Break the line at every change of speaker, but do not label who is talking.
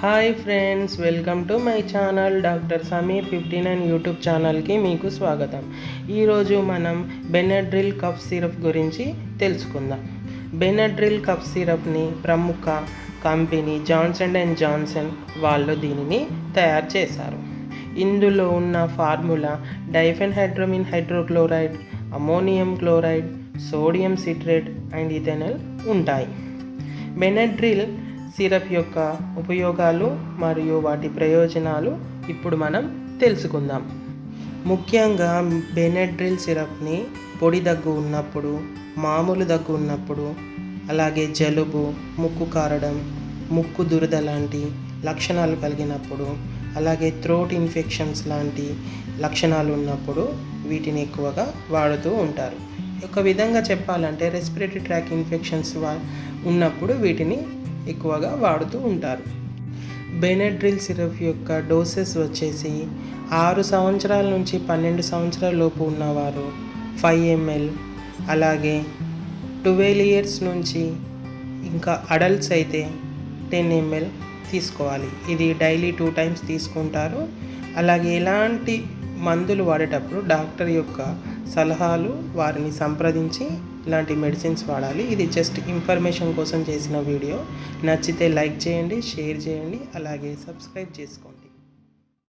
Hi friends, welcome to my channel doctor Sameer 59 YouTube ఛానల్కి మీకు స్వాగతం. ఈరోజు మనం బెనడ్రిల్ కఫ్ సిరప్ గురించి తెలుసుకుందాం. బెనడ్రిల్ కఫ్ సిరప్ని ప్రముఖ కంపెనీ జాన్సన్ అండ్ జాన్సన్ వాళ్ళు దీనిని తయారు చేశారు. ఇందులో ఉన్న formula diphenhydramine hydrochloride, ammonium chloride, sodium citrate and ethanol ఉంటాయి. బెనడ్రిల్ సిరప్ యొక్క ఉపయోగాలు మరియు వాటి ప్రయోజనాలు ఇప్పుడు మనం తెలుసుకుందాం. ముఖ్యంగా బెనడ్రిల్ సిరప్ని పొడి దగ్గు ఉన్నప్పుడు, మామూలు దగ్గు ఉన్నప్పుడు, అలాగే జలుబు, ముక్కు కారడం, ముక్కు దురద లాంటి లక్షణాలు కలిగినప్పుడు, అలాగే థ్రోట్ ఇన్ఫెక్షన్స్ లాంటి లక్షణాలు ఉన్నప్పుడు వీటిని ఎక్కువగా వాడుతూ ఉంటారు. ఒక విధంగా చెప్పాలంటే రెస్పిరేటరీ ట్రాక్ ఇన్ఫెక్షన్స్ ఉన్నప్పుడు వీటిని ఎక్కువగా వాడుతూ ఉంటారు. బెనడ్రిల్ సిరప్ యొక్క డోసెస్ వచ్చేసి 6 సంవత్సరాల నుంచి 12 సంవత్సరాల లోపు ఉన్నవారు 5 ml, అలాగే 12 years నుంచి ఇంకా అడల్ట్స్ అయితే 10 ml తీసుకోవాలి. ఇది డైలీ 2 times తీసుకుంటారు. అలాగే ఎలాంటి మందులు వాడేటప్పుడు డాక్టర్ యొక్క సలహాలు వారిని సంప్రదించి ఇలాంటి మెడిసిన్స్ వాడాలి. ఇది జస్ట్ ఇన్ఫర్మేషన్ కోసం చేసిన వీడియో. నచ్చితే లైక్ చేయండి, షేర్ చేయండి, అలాగే సబ్స్క్రైబ్ చేసుకోండి.